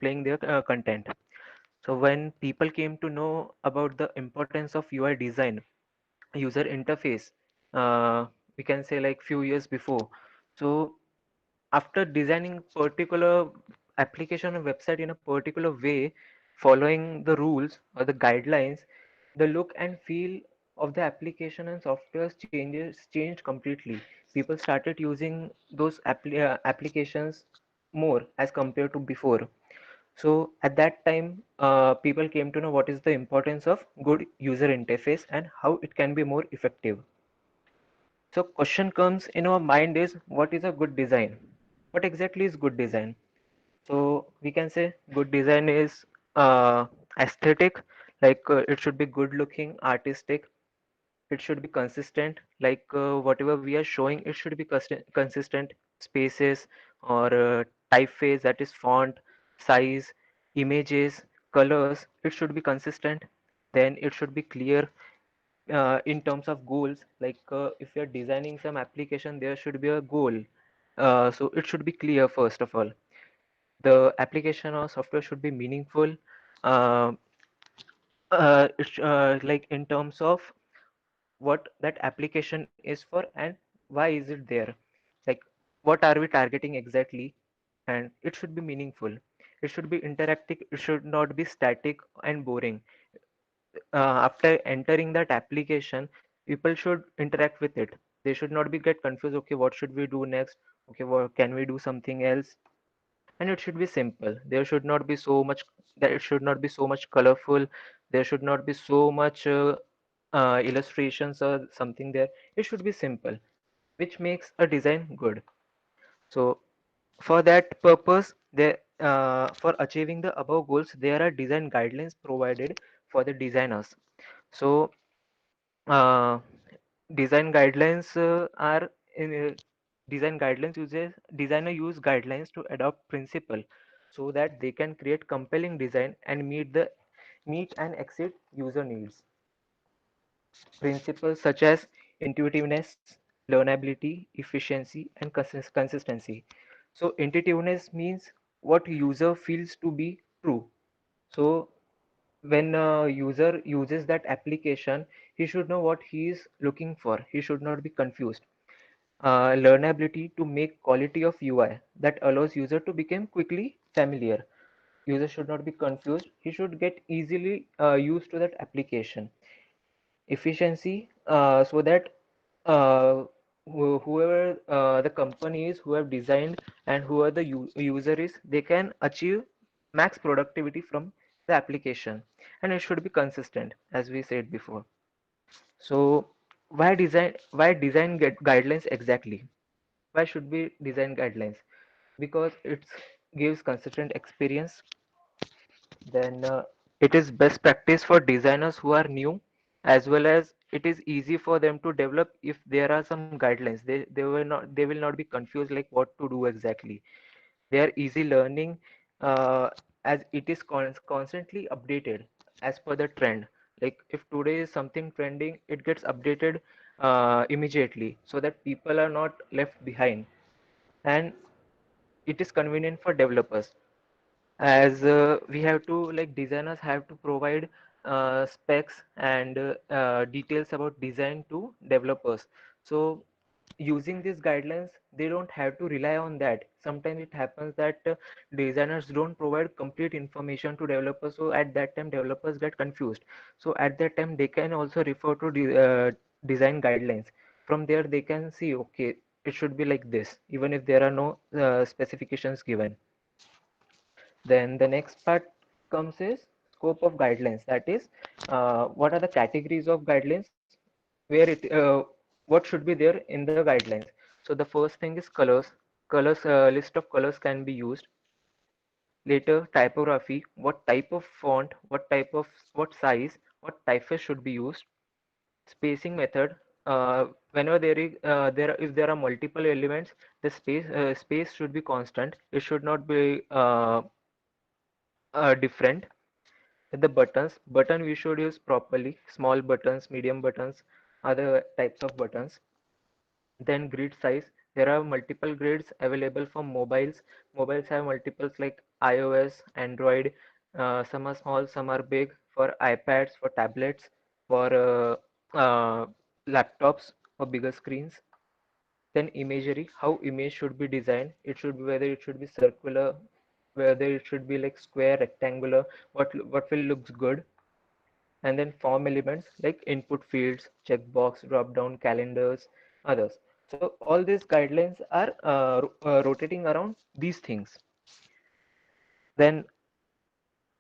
displaying their content. So when people came to know about the importance of UI design, user interface, uh, we can say like few years before. So after designing particular application or website in a particular way, following the rules or the guidelines, the look and feel of the application and software changed completely. People started using those applications more as compared to before. So at that time, people came to know what is the importance of good user interface and how it can be more effective. So question comes in our mind is, what is a good design? What exactly is good design? So we can say good design is aesthetic, like it should be good looking, artistic. It should be consistent, like whatever we are showing, it should be consistent. Spaces or typeface, that is font, size, images, colors, it should be consistent. Then it should be clear in terms of goals, like if you're designing some application, there should be a goal. So it should be clear first of all. The application or software should be meaningful. uh, like in terms of what that application is for and why is it there, like what are we targeting exactly. And it should be meaningful, it should be interactive, it should not be static and boring. After entering that application, people should interact with it. They should not be get confused, okay, what should we do next, okay, what can we do something else. And it should be simple, there should not be so much, that it should not be so much colorful, there should not be so much illustrations or something there. It should be simple, which makes a design good. So for that purpose, there for achieving the above goals, there are design guidelines provided for the designers. So uh, design guidelines are in design guidelines uses designer use guidelines to adopt principle so that they can create compelling design and meet and exceed user needs. Principles such as intuitiveness, learnability, efficiency, and consistency. So intuitiveness means what user feels to be true. So when a user uses that application, he should know what he is looking for. He should not be confused. Learnability to make quality of UI that allows user to become quickly familiar. User should not be confused. He should get easily used to that application. Efficiency, so that uh, whoever the company is who have designed and whoever the user is, they can achieve max productivity from the application. And it should be consistent, as we said before. So why design guidelines exactly? Why should be design guidelines? Because it gives consistent experience. Then it is best practice for designers who are new, as well as it is easy for them to develop. If there are some guidelines, they will not be confused like what to do exactly. They are easy learning, uh, as it is constantly updated as per the trend. Like if today is something trending, it gets updated immediately so that people are not left behind. And it is convenient for developers, as we have to, like designers have to provide specs and details about design to developers. So using these guidelines, they don't have to rely on that. Sometimes it happens that designers don't provide complete information to developers, so at that time developers get confused. So at that time they can also refer to design guidelines. From there they can see, okay, it should be like this even if there are no specifications given. Then the next part comes is scope of guidelines. That is, what are the categories of guidelines, where what should be there in the guidelines. So the first thing is colors. List of colors can be used. Later, typography. What type of font, what size, what typeface should be used. Spacing method. Whenever if there are multiple elements, the space should be constant. It should not be different. The button we should use properly, small buttons, medium buttons, other types of buttons. Then grid size, There are multiple grids available for mobiles. Mobiles have multiples like iOS, Android. Some are small, some are big. For iPads, for tablets, for laptops, for bigger screens. Then imagery, how image should be designed. It should be whether it should be circular, whether it should be like square, rectangular, what will looks good. And then form elements like input fields, checkbox, drop down, calendars, others. So all these guidelines are rotating around these things. Then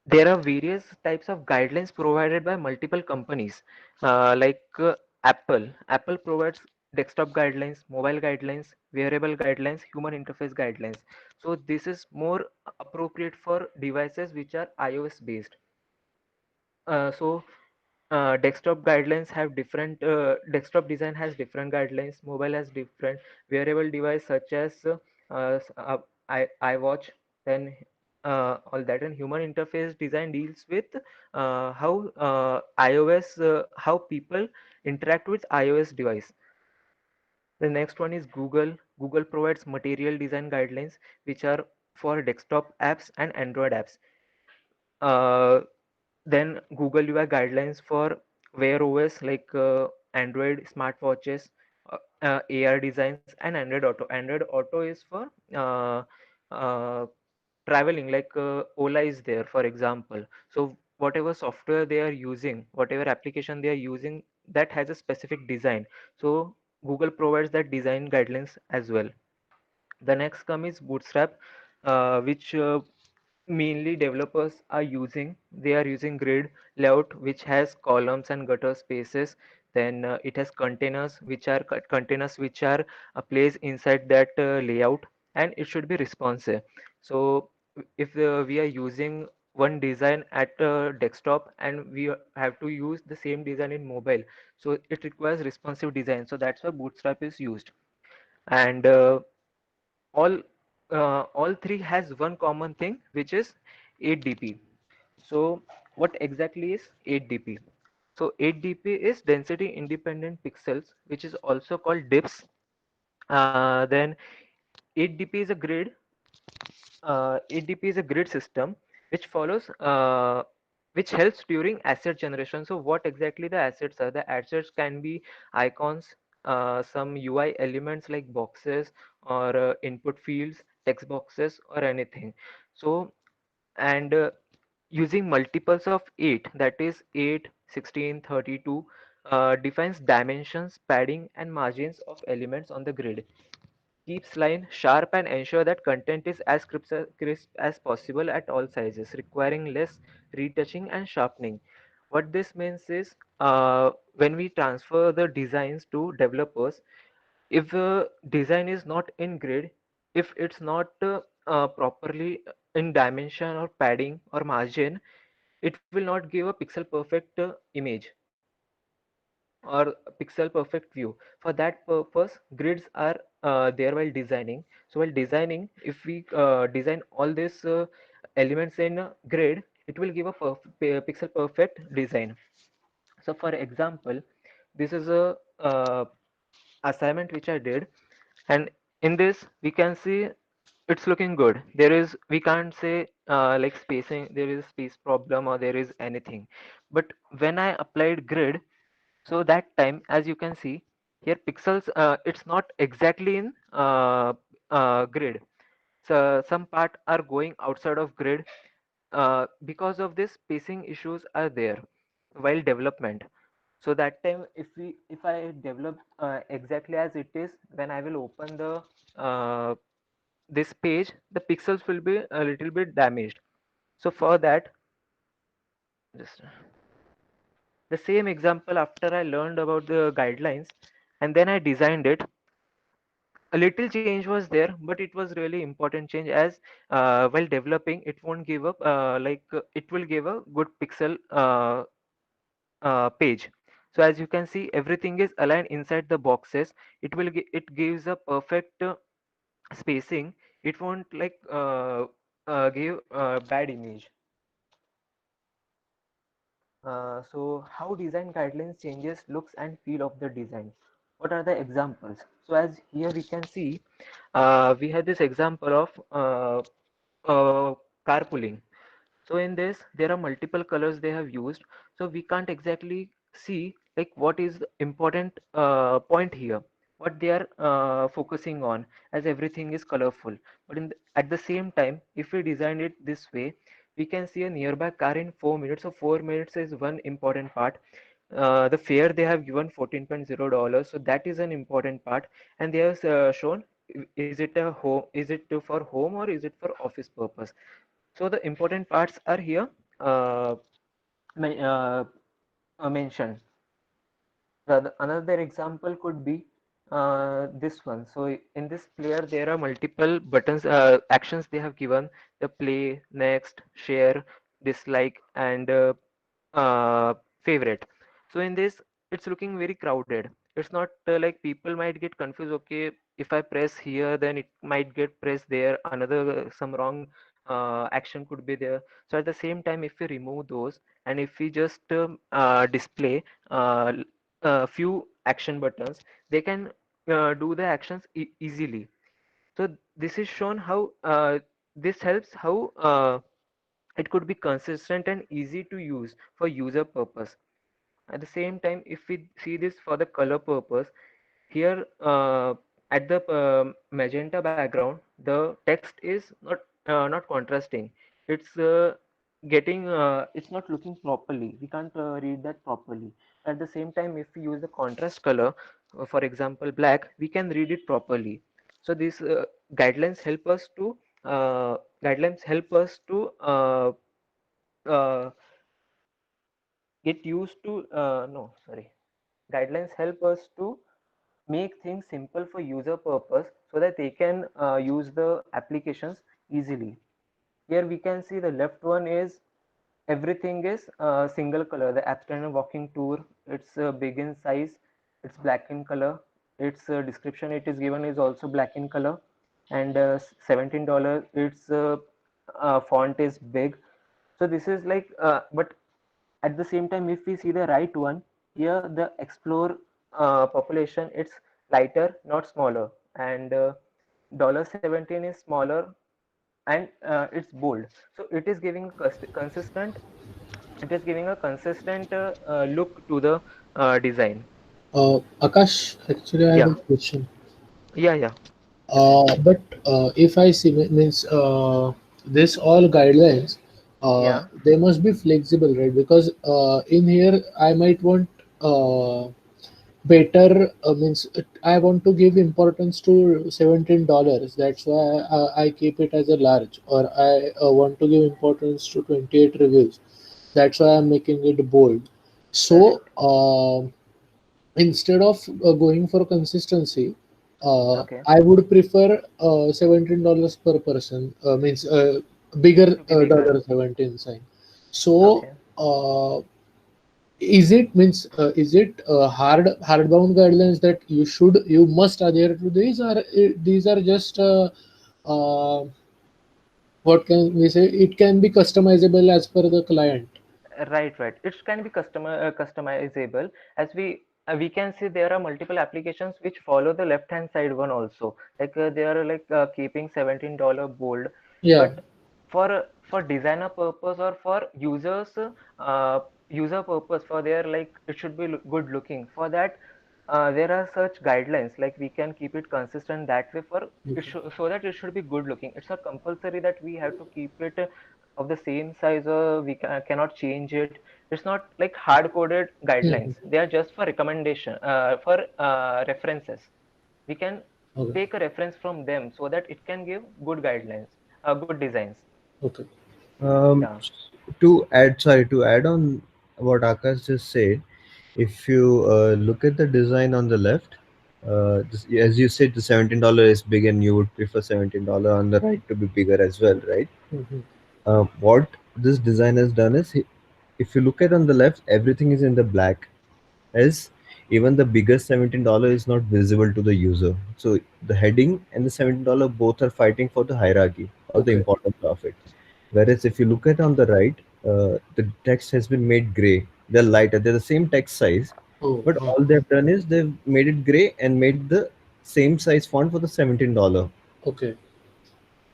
there are various types of guidelines provided by multiple companies, Apple provides desktop guidelines, mobile guidelines, wearable guidelines, human interface guidelines. So this is more appropriate for devices which are iOS based. So desktop guidelines have different desktop design has different guidelines, mobile has different, wearable device such as iWatch, then all that. And human interface design deals with how iOS how people interact with iOS device. The next one is Google provides material design guidelines which are for desktop apps and Android apps. uh, then Google UI guidelines for Wear OS like Android smartwatches, AR designs, and Android Auto. Android Auto is for uh, uh, traveling, like Ola is there, for example. So whatever software they are using, whatever application they are using, that has a specific design. So Google provides that design guidelines as well. The next come is Bootstrap, which mainly developers are using. They are using grid layout which has columns and gutter spaces. Then it has containers which are placed inside that layout, and it should be responsive. So if we are using one design at desktop and we have to use the same design in mobile, so it requires responsive design. So that's why Bootstrap is used. And all all three has one common thing, which is 8dp. So what exactly is 8dp? So 8dp is density independent pixels, which is also called dips. Then 8dp is a grid 8dp is a grid system which follows which helps during asset generation. So what exactly the assets are? The assets can be icons, some UI elements like boxes or input fields, text boxes, or anything. So and using multiples of 8, that is 8, 16, 32, defines dimensions, padding, and margins of elements on the grid, keeps line sharp, and ensure that content is as crisp as possible at all sizes, requiring less retouching and sharpening. What this means is when we transfer the designs to developers, if the design is not in grid, if it's not properly in dimension or padding or margin, it will not give a pixel perfect image or pixel perfect view. For that purpose, grids are there while designing. So while designing, if we design all these elements in grid, it will give a pixel perfect design. So for example, this is a assignment which I did, and in this we can see it's looking good. There is, we can't say like spacing, there is a space problem or there is anything. But when I applied grid, so that time, as you can see here, pixels, it's not exactly in grid. So some part are going outside of grid. Because of this, spacing issues are there while development. So that time, if I develop exactly as it is, when I will open the this page, the pixels will be a little bit damaged. So for that, just the same example, after I learned about the guidelines and then I designed it, a little change was there, but it was really important change, as while developing it won't give up it will give a good pixel page. So as you can see, everything is aligned inside the boxes. It gives a perfect spacing. It won't give bad image. So how design guidelines changes looks and feel of the design? What are the examples? So as here we can see, we have this example of carpooling. So in this, there are multiple colors they have used. So we can't exactly see like what is the important point here, what they are focusing on, as everything is colorful. But at the same time, if we design it this way, we can see a nearby car in 4 minutes. So 4 minutes is one important part. The fare they have given $14.0, so that is an important part. And they have shown, is it a home, is it for home or is it for office purpose? So the important parts are here uh, men- uh, mentioned. Another example could be this one. So in this player, there are multiple buttons, actions they have given: the play, next, share, dislike, and favorite. So in this, it's looking very crowded. It's not like people might get confused. Okay, if I press here, then it might get pressed there. Another some wrong action could be there. So at the same time, if we remove those and if we just display uh, a few action buttons, they can do the actions easily. So this is shown how this helps how it could be consistent and easy to use for user purpose. At the same time, if we see this for the color purpose, here at the magenta background, the text is not contrasting. It's it's not looking properly. We can't read that properly. At the same time, if we use the contrast color, for example, black, we can read it properly. So these guidelines help us to uh, guidelines help us to uh, get used to no sorry guidelines help us to make things simple for user purpose so that they can use the applications easily. Here we can see the left one is everything is single color. The abstract walking tour, it's big in size, it's black in color. Its description it is given is also black in color, and $17 its font is big. So this is like but at the same time, if we see the right one, here the explore population, it's lighter, not smaller, and $17 is smaller and it's bold. So it is giving consistent. It is giving a consistent look to the design. Akash, actually, I have Yeah, a question. yeah, yeah. Definitely. But if I see means this all guidelines, Yeah. they must be flexible, right? Because in here I might want better means I want to give importance to $17. That's why I keep it as a large, or I want to give importance to 28 reviews. That's why I'm making it bold. So. Correct. Instead of going for consistency, Okay. I would prefer $17 per person. Means bigger To be bigger. dollar 17 sign. So Okay. is it means is it hardbound guidelines that you must adhere to these, or these are just uh, what can we say? It can be customizable as per the client. Right, right. It can be customizable. As we can see, there are multiple applications which follow the left hand side one also. Like they are like keeping $17 bold, Yeah. but for designer purpose or for users user purpose, for their like it should be good looking. For that, there are such guidelines like we can keep it consistent that way for it Okay. so that it should be good looking. It's not compulsory that we have to keep it of the same size or cannot change it. It's not like hard coded guidelines. Mhm. They are just for recommendation for references. We can Okay. take a reference from them so that it can give good guidelines, good designs. Okay. Um, Yeah, to add on what Akash just said, if you look at the design on the left, as you said, the $17 is big, and you would prefer $17 on the right to be bigger as well, right? Mhm. What this design has done is, if you look at on the left, everything is in the black, as even the biggest $17 is not visible to the user. So the heading and the $17 both are fighting for the hierarchy or the Okay. importance of it. Whereas if you look at on the right, the text has been made gray. They're lighter. They're the same text size, Oh, but all they've done is they've made it gray and made the same size font for the $17. Okay.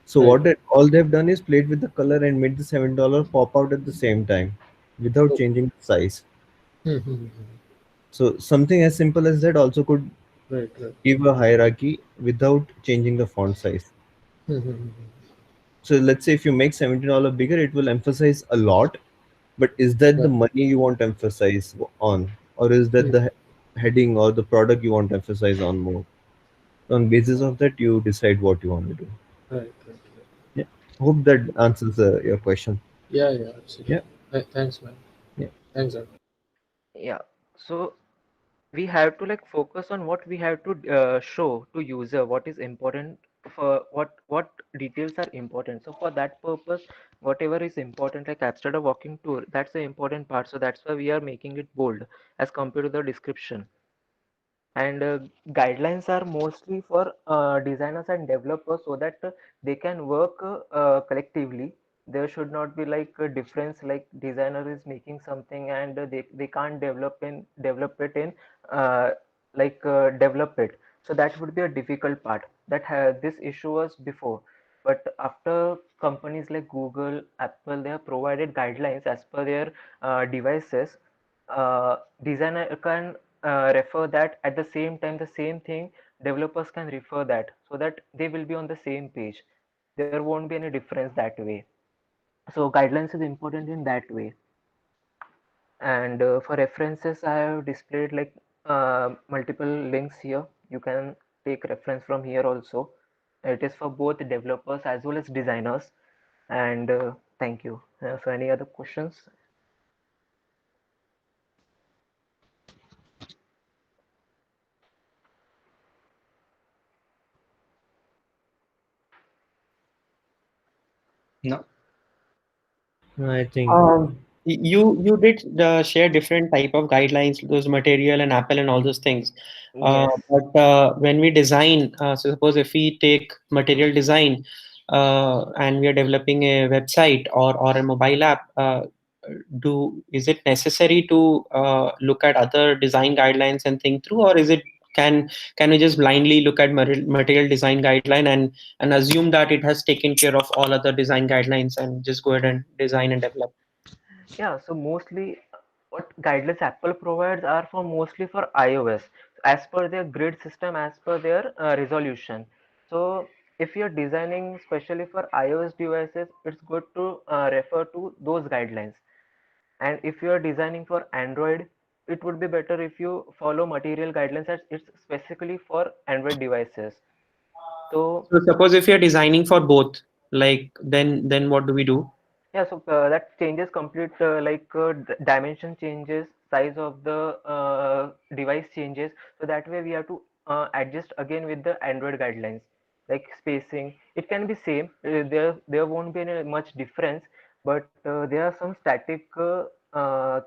So Right. all they've done is played with the color and made the $7 pop out at the same time without Okay. changing the size. Mm-hmm. So something as simple as that also could Right. Right. give a hierarchy without changing the font size. Mm-hmm. So let's say if you make $17 bigger, it will emphasize a lot. But is that the Right. money you want to emphasize on, or is that Mm. the heading or the product you want to emphasize on more? On basis of that, you decide what you want to do. Right. Right. Right. Yeah. Hope that answers your question. Yeah. Yeah. Absolutely. Yeah. Thanks, man. Yeah. Thanks, man. Yeah. So we have to like focus on what we have to show to user, what is important, for what details are important. So for that purpose, whatever is important, like abstract or walking tour, that's the important part. So that's why we are making it bold as compared to the description. And guidelines are mostly for designers and developers, so that they can work collectively. There should not be like a difference, like designer is making something and they can't develop it in uh, develop it. So that would be a difficult part. This issue was before, but after companies like Google, Apple, they have provided guidelines as per their devices. Designer can refer that, at the same time the same thing developers can refer that, so that they will be on the same page. There won't be any difference that way. So guidelines is important in that way. And for references, I have displayed like multiple links here. You can take reference from here also. It is for both developers as well as designers. And thank you. So any other questions? No. I think You did share different type of guidelines, those material and Apple and all those things. Yes. But when we design, so suppose if we take material design and we are developing a website or a mobile app, do is it necessary to look at other design guidelines and think through, or is it can we just blindly look at material design guideline and assume that it has taken care of all other design guidelines and just go ahead and design and develop? Yeah, so mostly what guidelines Apple provides are for mostly for iOS, as per their grid system, as per their resolution. So if you're designing especially for iOS devices, it's good to refer to those guidelines. And if you're designing for Android, it would be better if you follow material guidelines, as it's specifically for Android devices. So So suppose if you're designing for both, like then what do we do? yeah, so that changes complete dimension changes, size of the device changes. So that way we have to adjust again with the Android guidelines, like spacing. It can be same. There won't be any much difference, but there are some static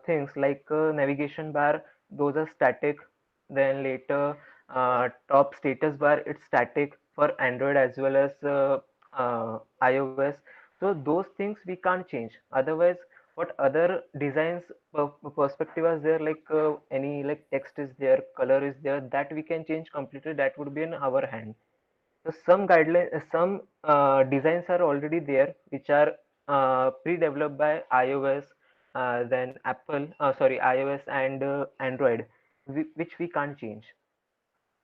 things like navigation bar. Those are static. Then later, top status bar, it's static for Android as well as iOS. So those things we can't change. Otherwise, what other designs perspective is there, like any like text is there, color is there, that we can change completely. That would be in our hand. So some guidelines, some designs are already there, which are pre-developed by iOS, then Apple, sorry, iOS and Android, which we can't change,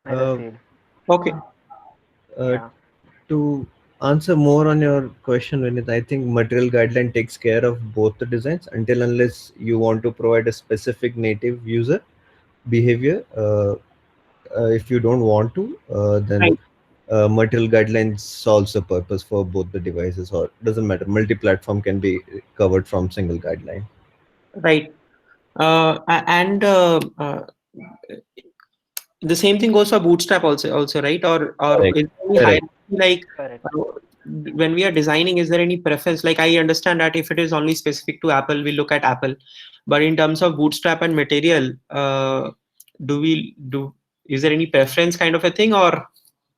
as I uh, said. Okay. uh, Yeah. to answer more on your question, Vinith, I think material guideline takes care of both the designs until unless you want to provide a specific native user behavior. If you don't want to, then Right. material guidelines solves the purpose for both the devices, or doesn't matter. Multi-platform can be covered from single guideline. Right. And the same thing goes for Bootstrap also, right? Or Correct. is there any Correct. hierarchy, like Correct. uh, when we are designing, is there any preference? Like I understand that if it is only specific to Apple, we look at Apple, but in terms of Bootstrap and material, do we do is there any preference kind of a thing, or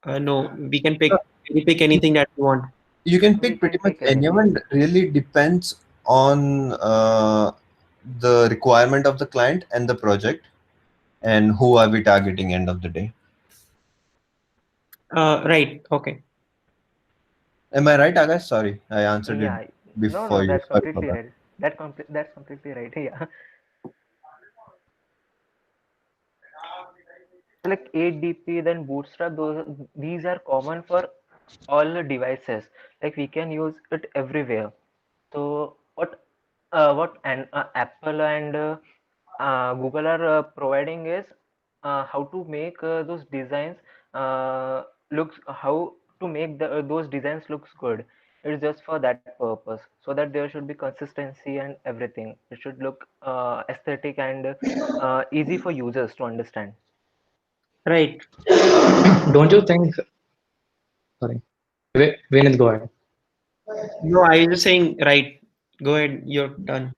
no? We pick anything that we want. You can We pick pretty can much pick anything. anyone. Really depends on the requirement of the client and the project, and who are we targeting end of the day. Right. Okay. Am I right, Akash? Sorry, I answered it Yeah, no, before you. that's Sorry for completely that. right. That's completely right. Yeah, like 8DP, then Bootstrap. These are common for all the devices. Like we can use it everywhere. So what Apple and Google are providing is how to make those designs looks how to make those designs looks good. It's just for that purpose, so that there should be consistency and everything. It should look aesthetic and easy for users to understand. Right. Don't you think? Sorry, Vinith, go ahead. No, I was just saying. Right. Go ahead. Your turn.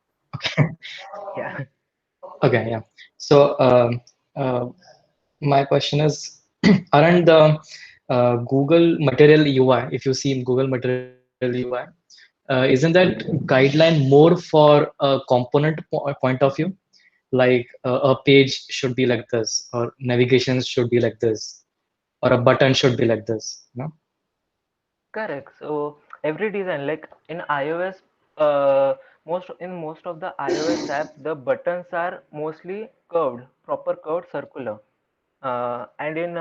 Yeah. Okay, yeah. So uh, my question is, aren't the Google Material UI, if you see Google Material UI, isn't that guideline more for a component point of view? Like a page should be like this, or navigation should be like this, or a button should be like this. No? Correct. So every design, like in iOS, uh, most of the iOS app, the buttons are mostly curved, proper curved, circular. And in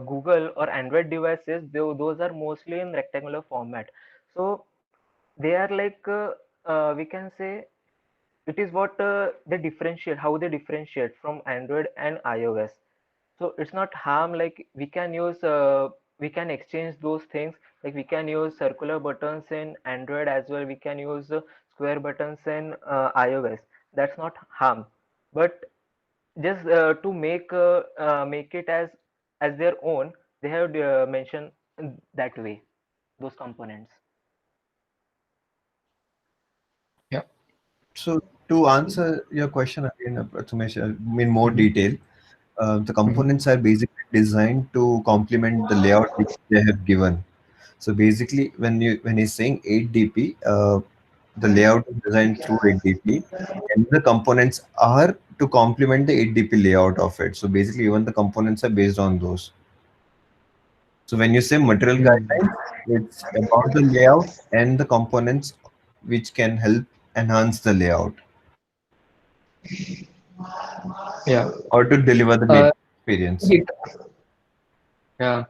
Google or Android devices, those are mostly in rectangular format. So they are like we can say it is what they differentiate, how they differentiate from Android and iOS. So it's not harm, like we can exchange those things, like we can use circular buttons in Android as well, we can use square buttons in iOS. That's not harm, but just to make it as their own, they have mentioned in that way those components. Yeah. So to answer your question again, Prathamesh, in more detail, the Mhm. components are basically designed to complement the layout which they have given. So basically, when he's saying 8DP, the layout is designed through 8DP, and the components are to complement the 8DP layout of it. So basically, even the components are based on those. So when you say material Mm. guidelines, it's about the layout and the components which can help enhance the layout Yeah. or to deliver the native experience. It, yeah.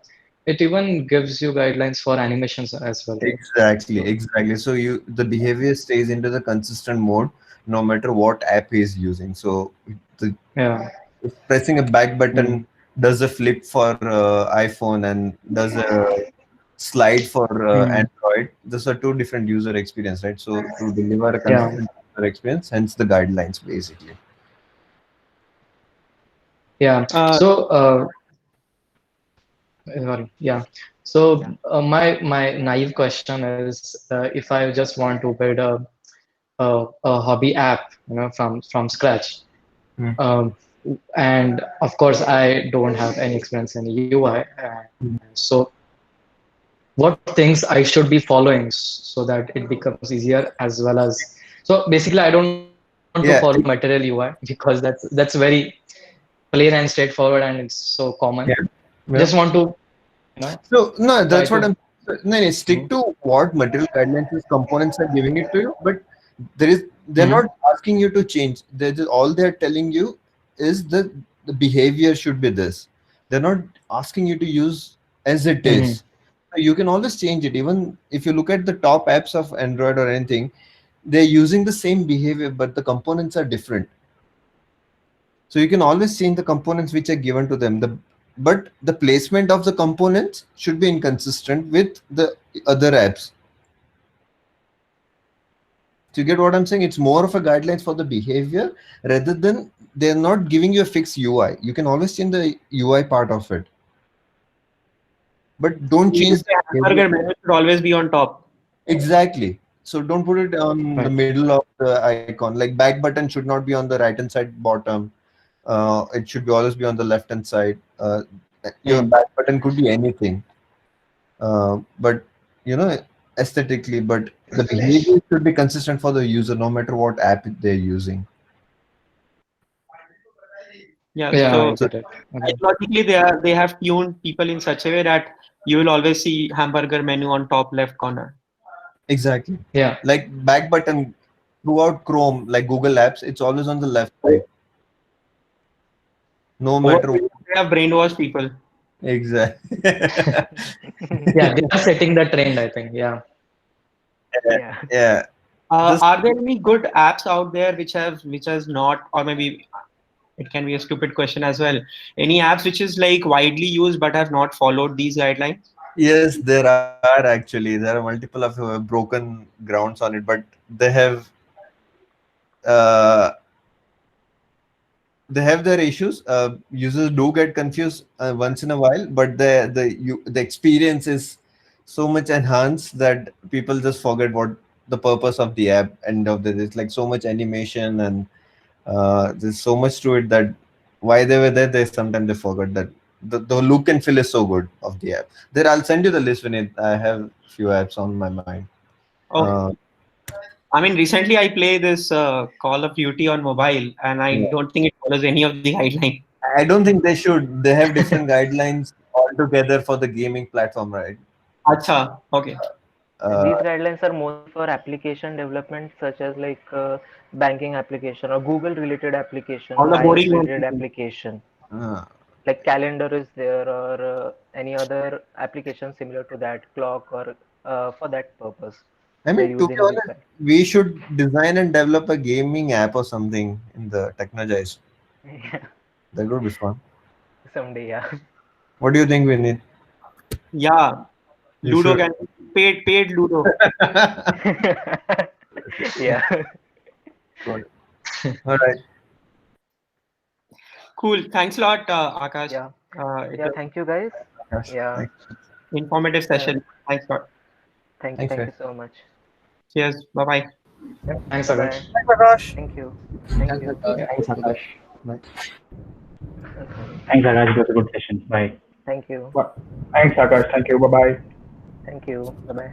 It even gives you guidelines for animations as well, right? Exactly, So exactly. So the behavior stays into the consistent mode no matter what app he is using. So the yeah. if pressing a back button Mm. does a flip for iPhone and does a slide for Mm. Android. Those are two different user experience, right? So to deliver a Yeah. consistent user experience, hence the guidelines basically. Yeah. Uh, So sorry. Yeah. So Yeah. my naive question is, if I just want to build a hobby app, from scratch, Hmm. um, and of course I don't have any experience in UI, so what things I should be following so that it becomes easier, as well as, so basically I don't want to follow Yeah, Material UI because that's very plain and straightforward and it's so common. yeah, Just yeah. want to, you know So no, try that's what to. I'm. No, no, stick Mhm. to what material guidelines is components are giving it to you. But they're Mhm. not asking you to change. All they're telling you is the behavior should be this. They're not asking you to use as it Mhm. is. So you can always change it. Even if you look at the top apps of Android or anything, they're using the same behavior, but the components are different. So you can always change the components which are given to them. But the placement of the components should be inconsistent with the other apps. Do you get what I'm saying? It's more of a guidelines for the behavior rather than they're not giving you a fixed UI. You can always change the UI part of it, but don't you change say the behavior. hamburger menu should always be on top. Exactly. So don't put it on the Right. middle of the icon. Like back button should not be on the right hand side bottom. It should be always be on the left hand side. Your Mm. back button could be anything, but you know, aesthetically, but the behavior should be consistent for the user no matter what app they're using. Yeah. Yeah, I So get it. Okay. psychologically, they have tuned people in such a way that you will always see hamburger menu on top left corner. Exactly. Yeah. Like back button throughout Chrome, like Google Apps, it's always on the left side. No matter what. They have brainwashed people. Exactly. Yeah, they are setting the trend, I think. Yeah. Yeah. Yeah. This Are there any good apps out there which has not, or maybe it can be a stupid question as well. Any apps which is like widely used but have not followed these guidelines? Yes, there are actually. There are multiple of broken grounds on it, but uh, they have their issues. Users do get confused once in a while, but the experience is so much enhanced that people just forget what the purpose of the app. End of the day, it's like so much animation and there's so much to it that why they were there. They sometimes they forgot that the look and feel is so good of the app. There, I'll send you the list when I have few apps on my mind. Oh, I mean, recently I play this Call of Duty on mobile, and I Yeah. don't think it follows any of the guidelines. I don't think they should. They have different guidelines altogether for the gaming platform, right? Acha, okay. Uh, These guidelines are mostly for application development, such as like banking application or Google related application All or the iOS boring related ones. application. uh, Like calendar is there, or any other application similar to that, clock, or for that purpose I they're mean, to be using this honest, guide. we should design and develop a gaming app or something in the Technologize. Yeah, That would be fun. someday, yeah. What do you think we need? Yeah, You Ludo should. can paid Ludo. Yeah. Got it. All right. Cool. Thanks a lot, Akash. Yeah. It Yeah, was thank you guys. Gosh, Yeah. thanks. informative Yeah. session. Thanks a lot. Thank you. Thanks, Thank guys. you so much. Cheers. Bye bye. Thanks, Bye Akash. bye. Thank you. Thank Thanks, you. Akash. Yeah. Thanks, Akash. Bye. Thanks, Akash. It was a good session. Bye. Thank you. Thanks, Akash. Thank you. Bye bye. Thank you. Bye bye.